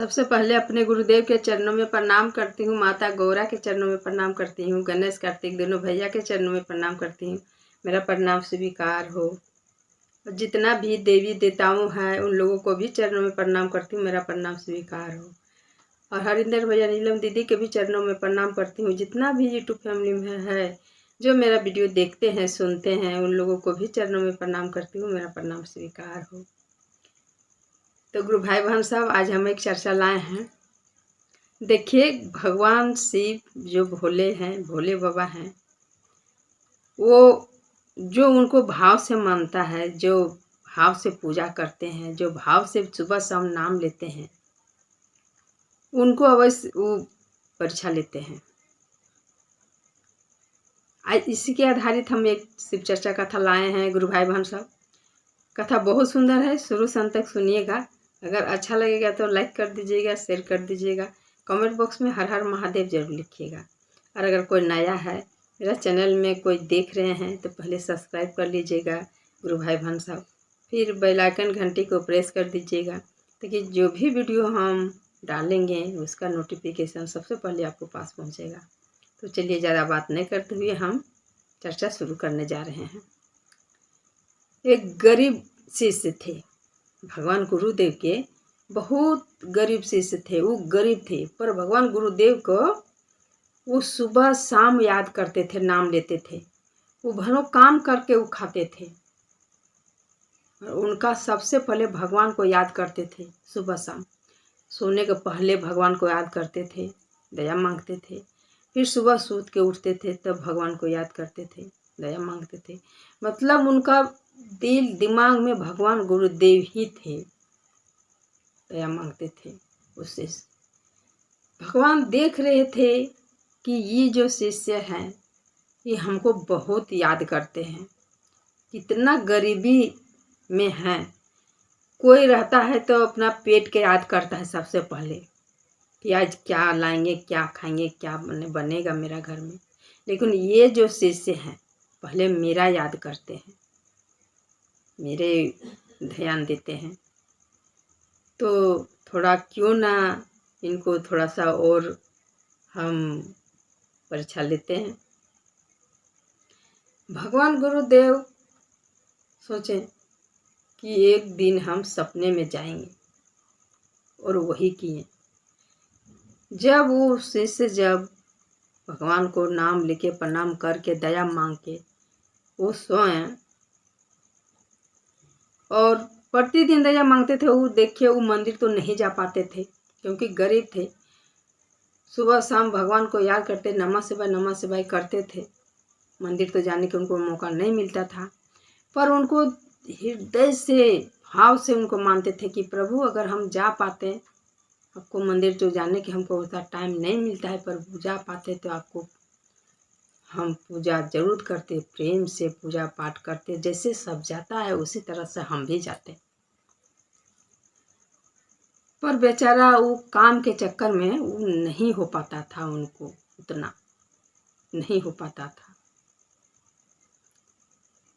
सबसे पहले अपने गुरुदेव के चरणों में प्रणाम करती हूँ। माता गौरा के चरणों में प्रणाम करती हूँ। गणेश कार्तिक दोनों भैया के चरणों में प्रणाम करती हूँ। मेरा प्रणाम स्वीकार हो। और जितना भी देवी देवताओं हैं उन लोगों को भी चरणों में प्रणाम करती हूँ। मेरा प्रणाम स्वीकार हो। और हरिंदर भैया नीलम दीदी के भी चरणों में प्रणाम करती हूँ। जितना भी यूट्यूब फैमिली में है जो मेरा वीडियो देखते हैं सुनते हैं उन लोगों को भी चरणों में प्रणाम करती हूँ। मेरा प्रणाम स्वीकार हो। तो गुरु भाई बहन साहब, आज हम एक चर्चा लाए हैं। देखिए, भगवान शिव जो भोले हैं, भोले बाबा हैं, वो जो उनको भाव से मानता है, जो भाव से पूजा करते हैं, जो भाव से सुबह शाम नाम लेते हैं, उनको अवश्य वो परीक्षा लेते हैं। आज इसी के आधारित हम एक शिव चर्चा कथा लाए हैं गुरु भाई बहन साहब। कथा बहुत सुंदर है, शुरू से अंत तक सुनिएगा। अगर अच्छा लगेगा तो लाइक कर दीजिएगा, शेयर कर दीजिएगा, कमेंट बॉक्स में हर हर महादेव जरूर लिखिएगा। और अगर कोई नया है, मेरा चैनल में कोई देख रहे हैं तो पहले सब्सक्राइब कर लीजिएगा गुरु भाई बहन साहब। फिर बेल आइकन घंटी को प्रेस कर दीजिएगा ताकि जो भी वीडियो हम डालेंगे उसका नोटिफिकेशन सबसे पहले आपको पास पहुँचेगा। तो चलिए, ज़्यादा बात नहीं करते हुए हम चर्चा शुरू करने जा रहे हैं। एक गरीब शिष्य थे, भगवान गुरुदेव के बहुत गरीब शिष्य थे। वो गरीब थे पर भगवान गुरुदेव को वो सुबह शाम याद करते थे, नाम लेते थे। वो भलो काम करके वो खाते थे और उनका सबसे पहले भगवान को याद करते थे। सुबह शाम सोने के पहले भगवान को याद करते थे, दया मांगते थे। फिर सुबह सूत के उठते थे तब भगवान को याद करते थे, दया मांगते थे। मतलब उनका दिल दिमाग में भगवान गुरुदेव ही थे, दया मांगते थे। उससे भगवान देख रहे थे कि ये जो शिष्य हैं ये हमको बहुत याद करते हैं, कितना गरीबी में हैं। कोई रहता है तो अपना पेट के याद करता है सबसे पहले कि आज क्या लाएंगे, क्या खाएंगे, क्या बनेगा मेरा घर में। लेकिन ये जो शिष्य हैं पहले मेरा याद करते हैं, मेरे ध्यान देते हैं। तो थोड़ा क्यों ना इनको थोड़ा सा और हम परीक्षा लेते हैं। भगवान गुरुदेव सोचे कि एक दिन हम सपने में जाएंगे और वही किए। जब वो शिष्य जब भगवान को नाम लेके प्रणाम करके दया मांग के वो सोए और प्रतिदिन दया मांगते थे। वो देखिए, वो मंदिर तो नहीं जा पाते थे क्योंकि गरीब थे। सुबह शाम भगवान को याद करते, नमः शिवाय करते थे। मंदिर तो जाने के उनको मौका नहीं मिलता था, पर उनको हृदय से भाव से उनको मानते थे कि प्रभु अगर हम जा पाते, आपको मंदिर तो जाने के हमको उतना टाइम नहीं मिलता है, पर जा पाते तो आपको हम पूजा जरूर करते, प्रेम से पूजा पाठ करते। जैसे सब जाता है उसी तरह से हम भी जाते। पर बेचारा वो काम के चक्कर में वो नहीं हो पाता था, उनको उतना नहीं हो पाता था।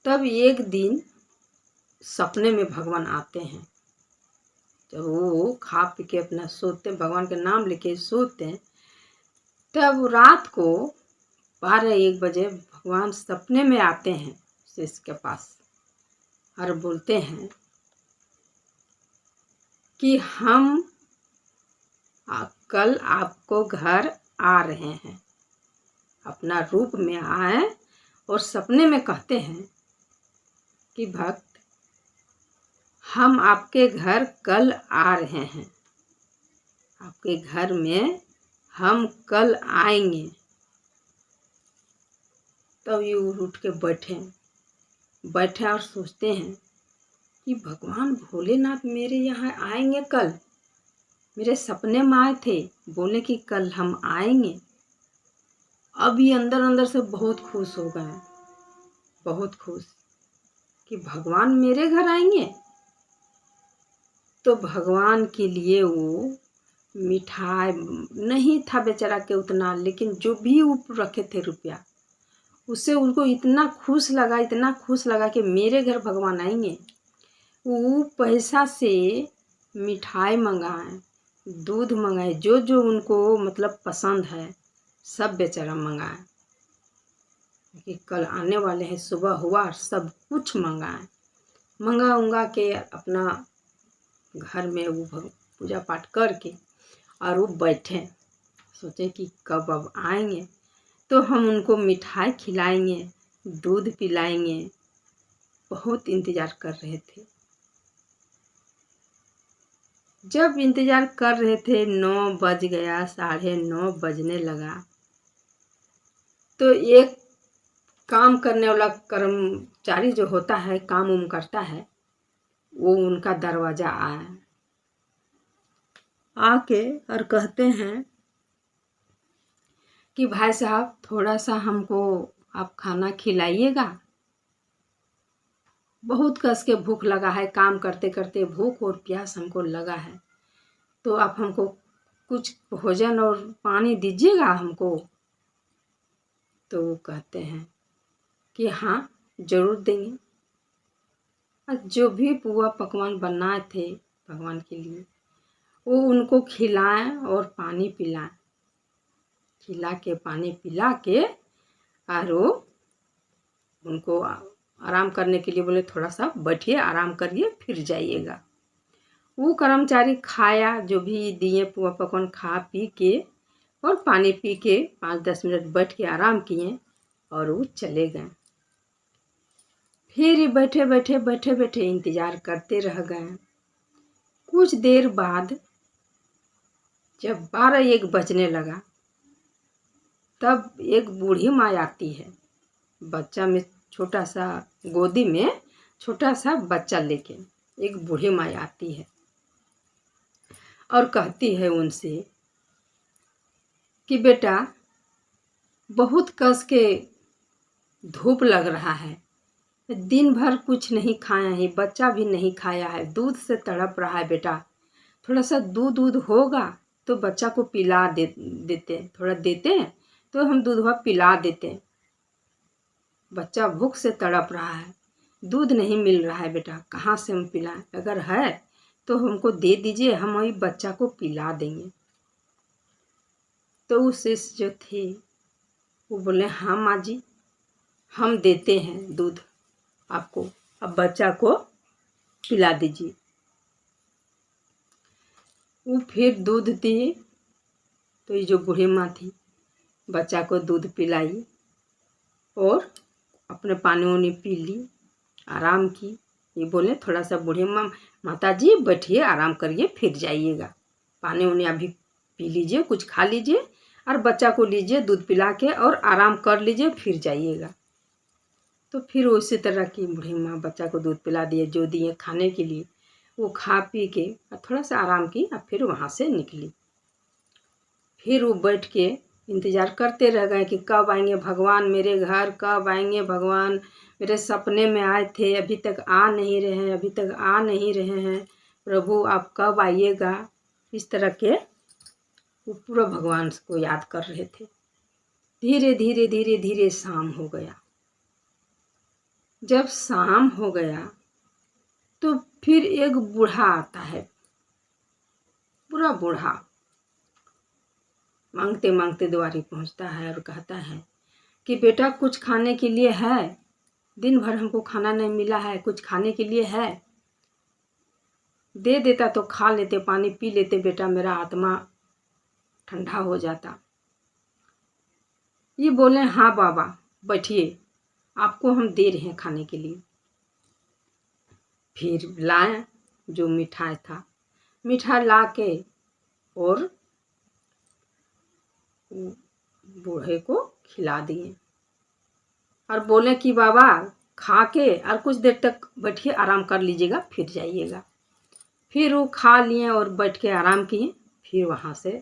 तब एक दिन सपने में भगवान आते हैं। जब वो खा पी के अपना सोते, भगवान के नाम लेके सोते, तब रात को 12-1 बजे भगवान सपने में आते हैं शिष्य के पास और बोलते हैं कि हम कल आपको घर आ रहे हैं। अपना रूप में आए और सपने में कहते हैं कि भक्त, हम आपके घर कल आ रहे हैं, आपके घर में हम कल आएंगे। तब ये उठ के बैठे और सोचते हैं कि भगवान भोलेनाथ मेरे यहाँ आएंगे कल। मेरे सपने में आए थे, बोले कि कल हम आएंगे। अब ये अंदर अंदर से बहुत खुश हो गए, बहुत खुश कि भगवान मेरे घर आएंगे। तो भगवान के लिए वो मिठाई नहीं था बेचारा के उतना, लेकिन जो भी वो रखे थे रुपया, उससे उनको इतना खुश लगा कि मेरे घर भगवान आएंगे। वो पैसा से मिठाई मंगाए, दूध मंगाए, जो जो उनको मतलब पसंद है सब बेचारा मंगाए, कि कल आने वाले हैं, सुबह हुआ सब कुछ मंगाए, मंगा के अपना घर में वो पूजा पाठ करके और वो बैठे, सोचे कि कब अब आएंगे तो हम उनको मिठाई खिलाएंगे, दूध पिलाएंगे। बहुत इंतज़ार कर रहे थे। जब इंतज़ार कर रहे थे 9 बज गया, 9:30 बजने लगा, तो एक काम करने वाला कर्मचारी जो होता है, काम उम करता है, वो उनका दरवाज़ा आया, आके और कहते हैं कि भाई साहब थोड़ा सा हमको आप खाना खिलाइएगा, बहुत कस के भूख लगा है, काम करते करते भूख और प्यास हमको लगा है, तो आप हमको कुछ भोजन और पानी दीजिएगा हमको। तो वो कहते हैं कि हाँ ज़रूर देंगे। और जो भी पुआ पकवान बनाए थे भगवान के लिए, वो उनको खिलाएं और पानी पिलाएं, खिला के पानी पिला के और वो उनको आराम करने के लिए बोले थोड़ा सा बैठिए, आराम करिए, फिर जाइएगा। वो कर्मचारी खाया, जो भी दिए पुआ पकवान खा पी के और पानी पी के 5-10 मिनट बैठ के आराम किए और वो चले गए। फिर बैठे बैठे इंतज़ार करते रह गए। कुछ देर बाद जब 12-1 बजने लगा, तब एक बूढ़ी माँ आती है, बच्चा में छोटा सा, गोदी में छोटा सा बच्चा लेके एक बूढ़ी माँ आती है और कहती है उनसे कि बेटा बहुत कस के धूप लग रहा है, दिन भर कुछ नहीं खाया है, बच्चा भी नहीं खाया है, दूध से तड़प रहा है बेटा, थोड़ा सा दूध होगा तो बच्चा को पिला देते, थोड़ा देते तो हम दूध पिला देते, बच्चा भूख से तड़प रहा है, दूध नहीं मिल रहा है बेटा, कहाँ से हम पिलाएं, अगर है तो हमको दे दीजिए, हम वही बच्चा को पिला देंगे। तो उस शिष्य जो थे वो बोले हाँ माँ जी, हम देते हैं दूध आपको, अब बच्चा को पिला दीजिए। वो फिर दूध दिए, तो ये जो बूढ़ी माँ थी बच्चा को दूध पिलाई और अपने पानी वानी पी ली, आराम की। ये बोले थोड़ा सा बूढ़ी माता जी बैठिए, आराम करिए, फिर जाइएगा, पानी वानी अभी पी लीजिए, कुछ खा लीजिए और बच्चा को लीजिए दूध पिला के और आराम कर लीजिए, फिर जाइएगा। तो फिर उसी तरह की बूढ़ी माँ बच्चा को दूध पिला दिए, जो दिए खाने के लिए, वो खा पी के और थोड़ा सा आराम की और फिर वहाँ से निकली। फिर वो बैठ के इंतज़ार करते रह गए कि कब आएंगे भगवान मेरे घर, कब आएंगे भगवान, मेरे सपने में आए थे, अभी तक आ नहीं रहे हैं, अभी तक आ नहीं रहे हैं, प्रभु आप कब आइएगा। इस तरह के वो पूरा भगवान को याद कर रहे थे। धीरे धीरे शाम हो गया। जब शाम हो गया तो फिर एक बूढ़ा आता है, पूरा बूढ़ा, मांगते मांगते द्वारी पहुंचता है और कहता है कि बेटा कुछ खाने के लिए है, दिन भर हमको खाना नहीं मिला है, कुछ खाने के लिए है, दे देता तो खा लेते, पानी पी लेते बेटा, मेरा आत्मा ठंडा हो जाता। ये बोले हाँ बाबा बैठिए, आपको हम दे रहे हैं खाने के लिए। फिर लाए जो मिठाई था, मिठाई ला के और बूढ़े को खिला दिए और बोले कि बाबा खा के और कुछ देर तक बैठिए, आराम कर लीजिएगा, फिर जाइएगा। फिर वो खा लिए और बैठ के आराम किए। फिर वहाँ से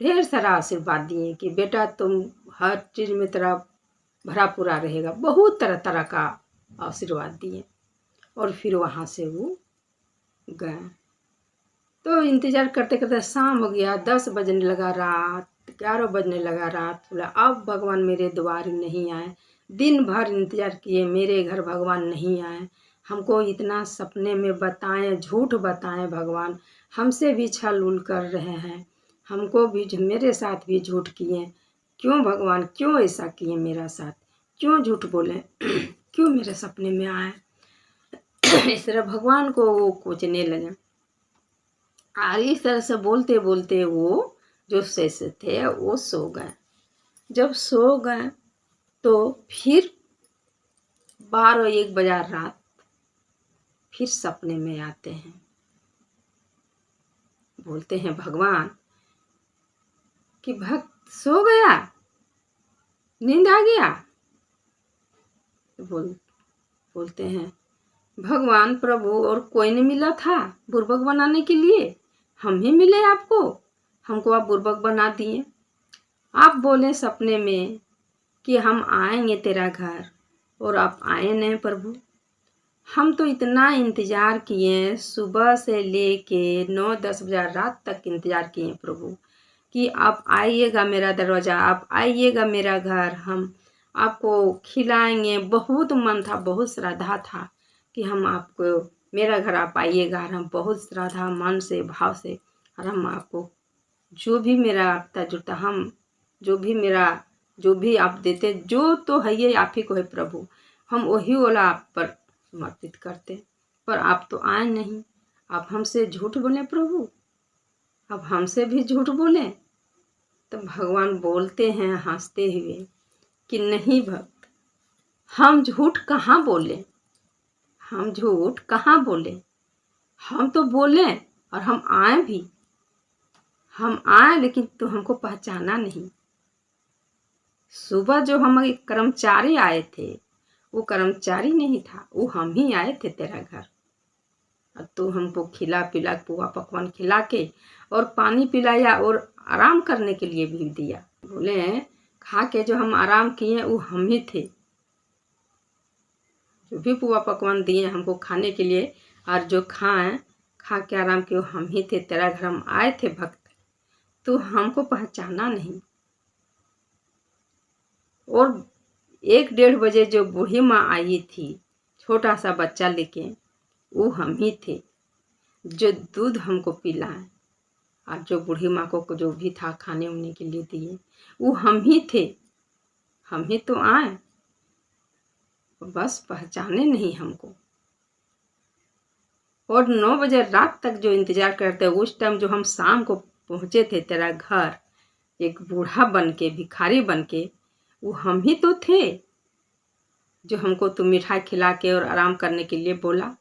ढेर सारा आशीर्वाद दिए कि बेटा तुम हर चीज़ में तेरा भरा पूरा रहेगा, बहुत तरह तरह का आशीर्वाद दिए। और फिर वहाँ से वो गए। तो इंतज़ार करते करते शाम हो गया, 10 बजने लगा, रात 11 बजने लगा, रात बोला अब भगवान मेरे द्वार नहीं आए, दिन भर इंतज़ार किए, मेरे घर भगवान नहीं आए, हमको इतना सपने में बताएं, झूठ बताएं भगवान, हमसे भी छल उल कर रहे हैं, हमको भी मेरे साथ भी झूठ किए। क्यों भगवान, क्यों ऐसा किए मेरा साथ, क्यों झूठ बोले क्यों मेरे सपने में आए। इस तरह भगवान को वो कोचने लगे और इस तरह से बोलते बोलते वो जो शेष थे वो सो गए। जब सो गए तो फिर 12-1 बजा रात फिर सपने में आते हैं। बोलते हैं भगवान कि भक्त सो गया, नींद आ गया। बोलते हैं भगवान प्रभु और कोई नहीं मिला था बुर्बक बनाने के लिए, हम ही मिले आपको, हमको आप बुर्बक बना दिए। आप बोले सपने में कि हम आएंगे तेरा घर और आप आए नहीं प्रभु। हम तो इतना इंतज़ार किए, सुबह से लेके 9-10 बजे रात तक इंतज़ार किए प्रभु कि आप आइएगा मेरा दरवाज़ा, आप आइएगा मेरा घर, हम आपको खिलाएंगे। बहुत मन था, बहुत श्रद्धा था कि हम आपको मेरा घर आप आइएगा, और हम बहुत श्रद्धा मन से भाव से और हम आपको जो भी मेरा आपका जुटा हम जो भी आप देते जो तो है ये आप ही को है प्रभु, हम वही वाला आप पर समर्पित करते। पर आप तो आए नहीं, आप हमसे झूठ बोले प्रभु, अब हमसे भी झूठ बोले। तो भगवान बोलते हैं हंसते हुए कि नहीं भक्त, हम झूठ कहाँ बोले, हम झूठ कहाँ बोले, हम तो बोले और हम आए भी, हम आए लेकिन तो हमको पहचाना नहीं। सुबह जो हमारे कर्मचारी आए थे वो कर्मचारी नहीं था, वो हम ही आए थे तेरा घर। और तू हमको खिला पिला पुआ पकवान खिला के और पानी पिलाया और आराम करने के लिए भी दिया। बोले खा के जो हम आराम किए वो हम ही थे, जो भी पुआ पकवान दिए हमको खाने के लिए और जो खा के आराम किए वो हम ही थे। तेरा घर हम आए थे भक्त, तू हमको पहचाना नहीं। और 1-1:30 बजे जो बूढ़ी माँ आई थी छोटा सा बच्चा लेके, वो हम ही थे। जो दूध हमको पिलाए और जो बूढ़ी माँ को जो भी था खाने उने के लिए दिए वो हम ही थे। हम ही तो आए, बस पहचाने नहीं हमको। और 9 बजे रात तक जो इंतज़ार करते उस टाइम जो हम शाम को पहुँचे थे तेरा घर, एक बूढ़ा बन के भिखारी बन के, वो हम ही तो थे। जो हमको तू मिठाई खिला के और आराम करने के लिए बोला,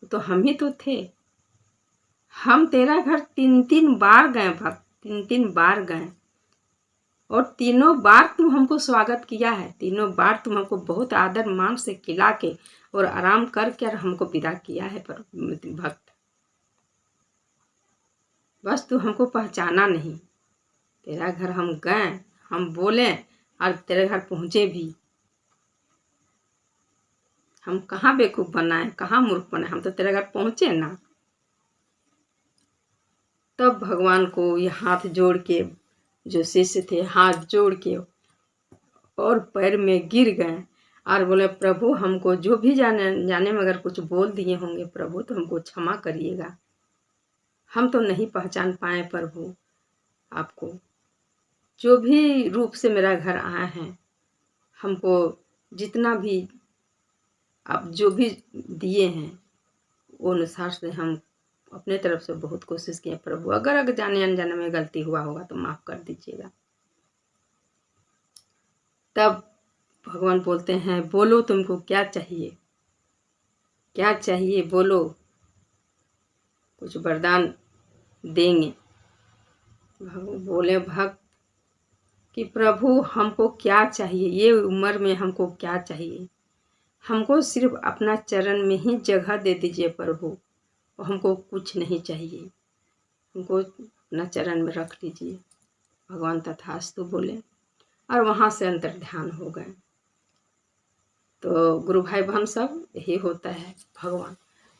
तो हम ही तो थे। हम तेरा घर 3-3 बार गए भक्त, 3-3 बार गए और तीनों बार तुम हमको स्वागत किया है। तीनों बार तुम हमको बहुत आदर मान से खिला के और आराम करके और हमको विदा किया है पर भक्त, बस तू हमको पहचाना नहीं। तेरा घर हम गए, हम बोले और तेरे घर पहुँचे भी। हम कहाँ बेवकूफ़ बनाए, कहाँ मूर्ख बनाए, हम तो तेरे घर पहुँचे ना। तब भगवान को ये हाथ जोड़ के जो शिष्य थे हाथ जोड़ के और पैर में गिर गए और बोले प्रभु हमको जो भी जाने में अगर कुछ बोल दिए होंगे प्रभु तो हमको क्षमा करिएगा। हम तो नहीं पहचान पाए प्रभु आपको, जो भी रूप से मेरा घर आए हैं, हमको जितना भी आप जो भी दिए हैं वो अनुसार से हम अपने तरफ से बहुत कोशिश किए प्रभु। अगर जाने अनजाने में गलती हुआ होगा तो माफ़ कर दीजिएगा। तब भगवान बोलते हैं बोलो तुमको क्या चाहिए, क्या चाहिए बोलो, कुछ वरदान देंगे। बोले भक्त कि प्रभु हमको क्या चाहिए, ये उम्र में हमको क्या चाहिए, हमको सिर्फ अपना चरण में ही जगह दे दीजिए प्रभु, और हमको कुछ नहीं चाहिए, हमको अपना चरण में रख लीजिए। भगवान तथास्तु बोले और वहाँ से अंतर ध्यान हो गए। तो गुरु भाई बहन सब यही होता है।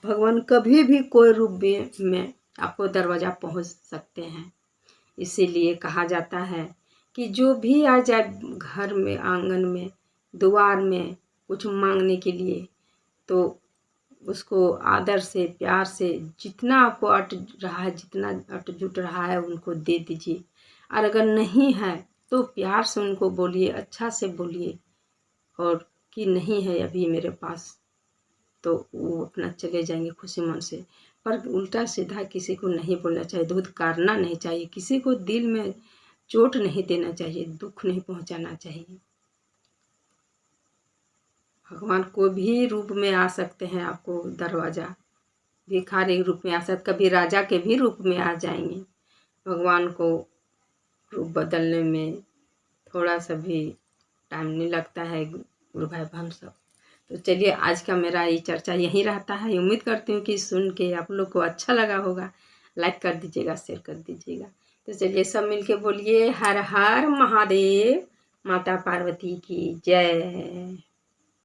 भगवान कभी भी कोई रूप में आपको दरवाज़ा पहुँच सकते हैं। इसीलिए कहा जाता है कि जो भी आ जाए घर में, आंगन में, द्वार में कुछ मांगने के लिए, तो उसको आदर से प्यार से जितना आपको अट रहा है, जितना अट जुट रहा है उनको दे दीजिए। और अगर नहीं है तो प्यार से उनको बोलिए, अच्छा से बोलिए, और कि नहीं है अभी मेरे पास, तो वो अपना चले जाएंगे खुशी मन से। पर उल्टा सीधा किसी को नहीं बोलना चाहिए, धुतकारना नहीं चाहिए, किसी को दिल में चोट नहीं देना चाहिए, दुख नहीं पहुंचाना चाहिए। भगवान कोई भी रूप में आ सकते हैं, आपको दरवाज़ा भिखारी रूप में आ सकते, कभी राजा के भी रूप में आ जाएंगे। भगवान को रूप बदलने में थोड़ा सा भी टाइम नहीं लगता है गुरु भाई बहन सब। तो चलिए, आज का मेरा ये चर्चा यहीं रहता है। उम्मीद करती हूँ कि सुन के आप लोग को अच्छा लगा होगा। लाइक कर दीजिएगा, शेयर कर दीजिएगा। तो चलिए सब मिलके बोलिए हर हर महादेव, माता पार्वती की जय।